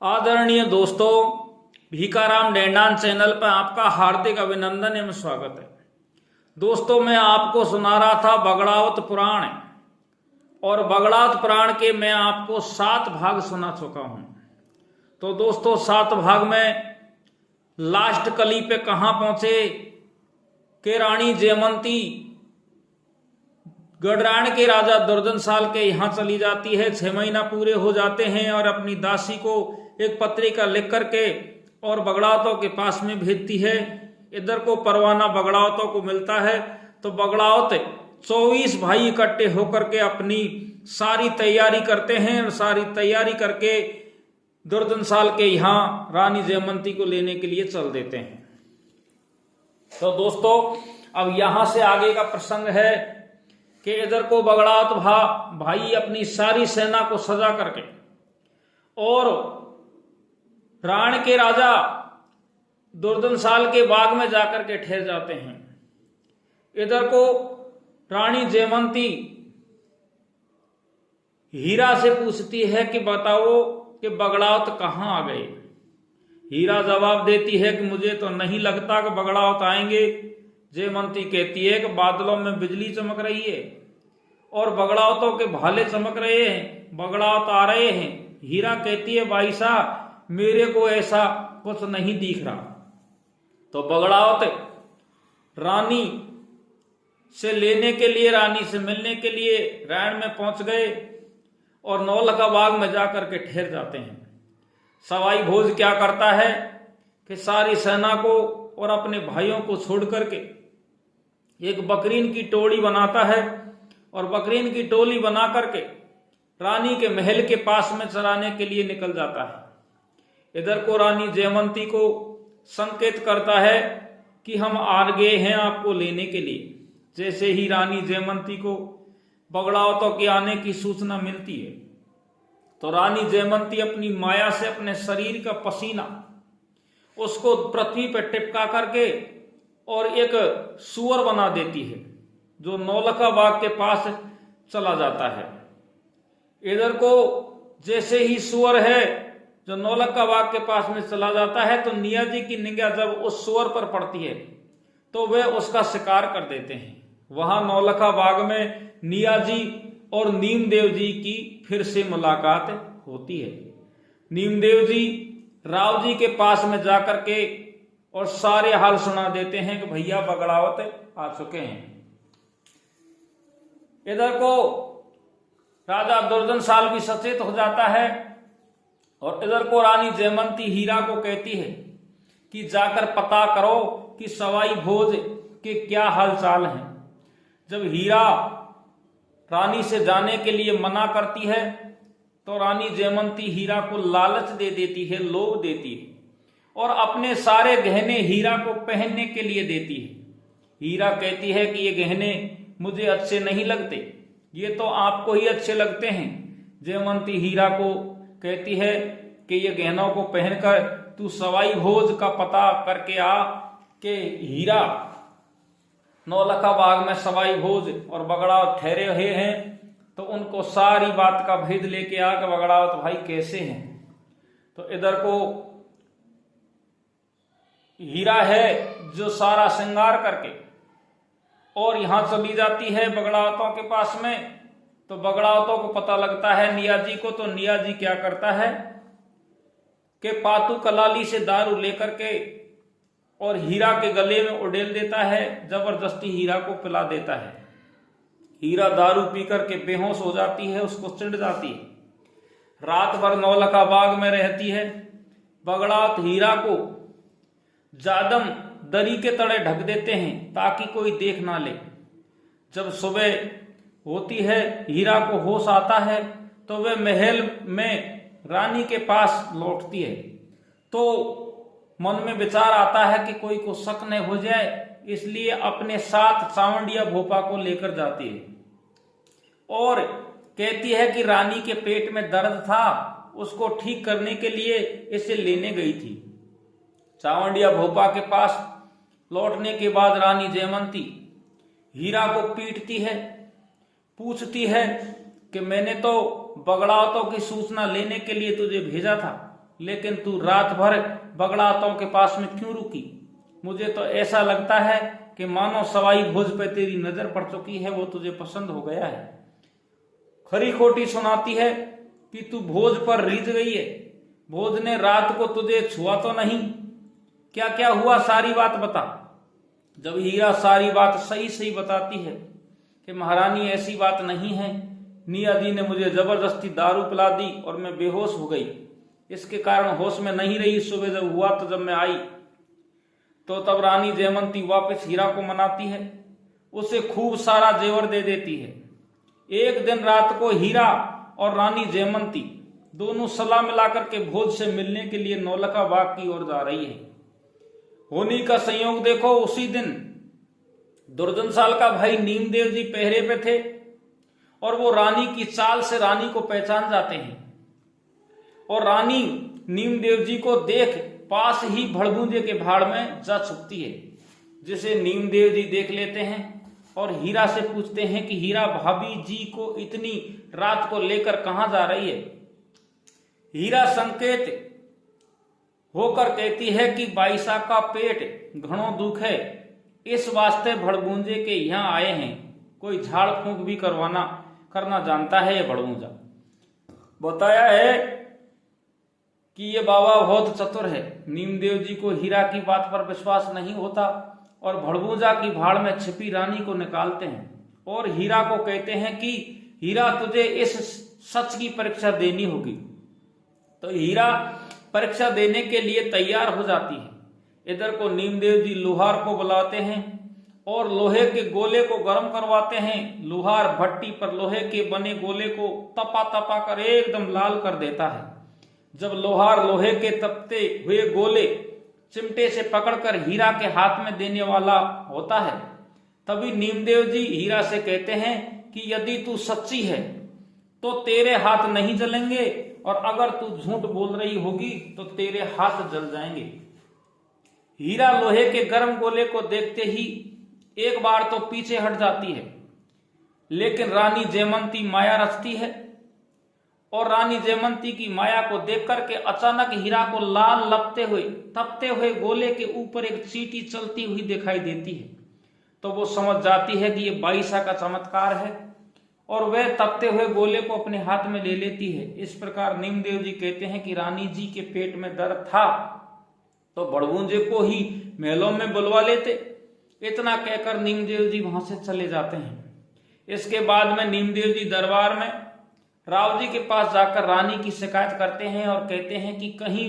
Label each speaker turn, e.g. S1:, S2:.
S1: आदरणीय दोस्तों, भीखाराम डेंडान चैनल पर आपका हार्दिक अभिनंदन एवं स्वागत है। दोस्तों, मैं आपको सुना रहा था बगड़ावत पुराण, और बगड़ावत पुराण के मैं आपको 7 भाग सुना चुका हूं। तो दोस्तों, 7 भाग में लास्ट कली पे कहां पहुंचे कि रानी जयमंती गढ़राण के राजा दुर्जनशाल के यहाँ चली जाती है। 6 महीना पूरे हो जाते हैं और अपनी दासी को एक पत्रिका लिख करके और बगड़ावतों के पास में भेजती है। इधर को परवाना बगड़ावतों को मिलता है तो बगड़ावत 24 भाई इकट्ठे होकर के अपनी सारी तैयारी करते हैं और सारी तैयारी करके दुर्जनशाल के यहाँ रानी जयमंती को लेने के लिए चल देते हैं। तो दोस्तों, अब यहां से आगे का प्रसंग है कि इधर को बगड़ावत भाई अपनी सारी सेना को सजा करके और राण के राजा दुर्जनशाल के बाग में जाकर के ठहर जाते हैं। इधर को रानी जयमंती हीरा से पूछती है कि बताओ कि बगड़ावत कहाँ आ गए। हीरा जवाब देती है कि मुझे तो नहीं लगता कि बगड़ावत आएंगे। जयमंती कहती है कि बादलों में बिजली चमक रही है और बगड़ावतों के भाले चमक रहे हैं, बगड़ावत आ रहे हैं। हीरा कहती है भाई साहब, मेरे को ऐसा कुछ नहीं दिख रहा। तो बगड़ावत रानी से लेने के लिए, रानी से मिलने के लिए रैन में पहुंच गए और नौलखा बाग में जाकर के ठहर जाते हैं। सवाई भोज क्या करता है कि सारी सेना को और अपने भाइयों को छोड़ करके एक बकरीन की टोली बनाता है और बकरीन की टोली बना करके रानी के महल के पास में चराने के लिए निकल जाता है। इधर को रानी जयमंती को संकेत करता है कि हम आ गए हैं आपको लेने के लिए। जैसे ही रानी जयमंती को बगड़ावतों के आने की सूचना मिलती है तो रानी जयमंती अपनी माया से अपने शरीर का पसीना उसको पृथ्वी पर टिपका करके और एक सुअर बना देती है जो नौलखा बाग के पास चला जाता है। इधर को जैसे ही सुअर है जो नौलखा बाग के पास में चला जाता है तो निया जी की निगाह जब उस सुअर पर पड़ती है तो वे उसका शिकार कर देते हैं। वहां नौलखा बाग में निया जी और नीमदेव जी की फिर से मुलाकात होती है। नीमदेव जी राव जी के पास में जाकर के और सारे हाल सुना देते हैं कि भैया बगड़ावत आ चुके हैं। इधर को राजा दुर्जनशाल भी सचेत हो जाता है और इधर को रानी जयमंती हीरा को कहती है कि जाकर पता करो कि सवाई भोज के क्या हालचाल हैं। जब हीरा रानी से जाने के लिए मना करती है तो रानी जयमंती हीरा को लालच दे देती है, लोभ देती है और अपने सारे गहने हीरा को पहनने के लिए देती है। हीरा कहती है कि ये गहने मुझे अच्छे नहीं लगते, ये तो आपको ही अच्छे लगते हैं। जयमंती हीरा को कहती है कि ये गहनों को पहनकर तू सवाई भोज का पता करके आ कि हीरा नौलखा बाग में सवाई भोज और बगड़ावत ठहरे हुए हैं तो उनको सारी बात का भेद लेके आ कि बगड़ावत भाई कैसे हैं। तो इधर को हीरा है जो सारा श्रृंगार करके और यहां चली जाती है बगड़ावतों के पास में। तो बगड़ावतों को पता लगता है निया जी को। तो निया जी क्या करता है कि पातू कलाली से दारू लेकर के और हीरा के गले में उड़ेल देता है, जबरदस्ती हीरा को पिला देता है। हीरा दारू पी करके बेहोश हो जाती है, उसको चिढ़ जाती है। रात भर नौलखा बाग में रहती है। बगड़ावत हीरा को जादम दरी के तले ढक देते हैं ताकि कोई देख ना ले। जब सुबह होती है, हीरा को होश आता है तो वह महल में रानी के पास लौटती है। तो मन में विचार आता है कि कोई को शक न हो जाए, इसलिए अपने साथ चावंडिया भोपा को लेकर जाती है और कहती है कि रानी के पेट में दर्द था, उसको ठीक करने के लिए इसे लेने गई थी। चावंडिया भोपा के पास लौटने के बाद रानी जयमंती हीरा को पीटती है, पूछती है कि मैंने तो बगड़ावतों की सूचना लेने के लिए तुझे भेजा था लेकिन तू रात भर बगड़ाउतों के पास में क्यों रुकी? मुझे तो ऐसा लगता है कि मानो सवाई भोज पे तेरी नजर पड़ चुकी है, वो तुझे पसंद हो गया है। खरी खोटी सुनाती है कि तू भोज पर रीझ गई है। भोज ने रात को तुझे छुआ तो नहीं? क्या क्या हुआ, सारी बात बता। जब हीरा सारी बात सही सही बताती है कि महारानी ऐसी बात नहीं है, नियाजी ने मुझे जबरदस्ती दारू पिला दी और मैं बेहोश हो गई, इसके कारण होश में नहीं रही। सुबह जब हुआ तो जब मैं आई तो तब रानी जयमंती वापस हीरा को मनाती है, उसे खूब सारा जेवर दे देती है। एक दिन रात को हीरा और रानी जयमंती दोनों सलाह मिलाकर के भोज से मिलने के लिए नौलखा बाग की ओर जा रही है। होनी का संयोग देखो, उसी दिन दुर्जनशाल का भाई नीमदेव जी पहरे पे थे और वो रानी की चाल से रानी को पहचान जाते हैं और रानी नीमदेव जी को देख पास ही भड़बूंजे के भाड़ में जा छुपती है, जिसे नीमदेव जी देख लेते हैं और हीरा से पूछते हैं कि हीरा, भाभी जी को इतनी रात को लेकर कहां जा रही है? हीरा संकेत होकर कहती है कि बाईसा का पेट घणो दुख है, इस वास्ते भड़बूंजे के यहाँ आए हैं। कोई झाड़ फूंक भी करना जानता है ये भड़बूंजा। बताया है कि ये बाबा बहुत चतुर है। नीमदेव जी को हीरा की बात पर विश्वास नहीं होता और भड़बूजा की भाड़ में छिपी रानी को निकालते हैं और हीरा को कहते हैं कि हीरा, तुझे इस सच की परीक्षा देनी होगी। तो हीरा परीक्षा देने के लिए तैयार हो जाती है। इधर को नीमदेव जी लोहार को बुलाते हैं और लोहे के गोले को गर्म करवाते हैं। लोहार भट्टी पर लोहे के बने गोले को तपा तपा कर एकदम लाल कर देता है। जब लोहार लोहे के तपते हुए गोले चिमटे से पकड़कर हीरा के हाथ में देने वाला होता है, तभी नीमदेव जी हीरा से कहते हैं कि यदि तू सच्ची है तो तेरे हाथ नहीं जलेंगे और अगर तू झूठ बोल रही होगी तो तेरे हाथ जल जाएंगे। हीरा लोहे के गर्म गोले को देखते ही एक बार तो पीछे हट जाती है, लेकिन रानी जयमंती माया रचती है और रानी जयमंती की माया को देख करके अचानक हीरा को लाल तपते हुए गोले के ऊपर एक चींटी चलती हुई दिखाई देती है। तो वो समझ जाती है कि ये बाईसा का चमत्कार है और वह तपते हुए गोले को अपने हाथ में ले लेती है। इस प्रकार नीमदेव जी कहते हैं कि रानी जी के पेट में दर्द था तो भड़बूंजे को ही महलों में बुलवा लेते। इतना कहकर नीमदेव जी वहां से चले जाते हैं। इसके बाद में नीमदेव जी दरबार में राव जी के पास जाकर रानी की शिकायत करते हैं और कहते हैं कि कहीं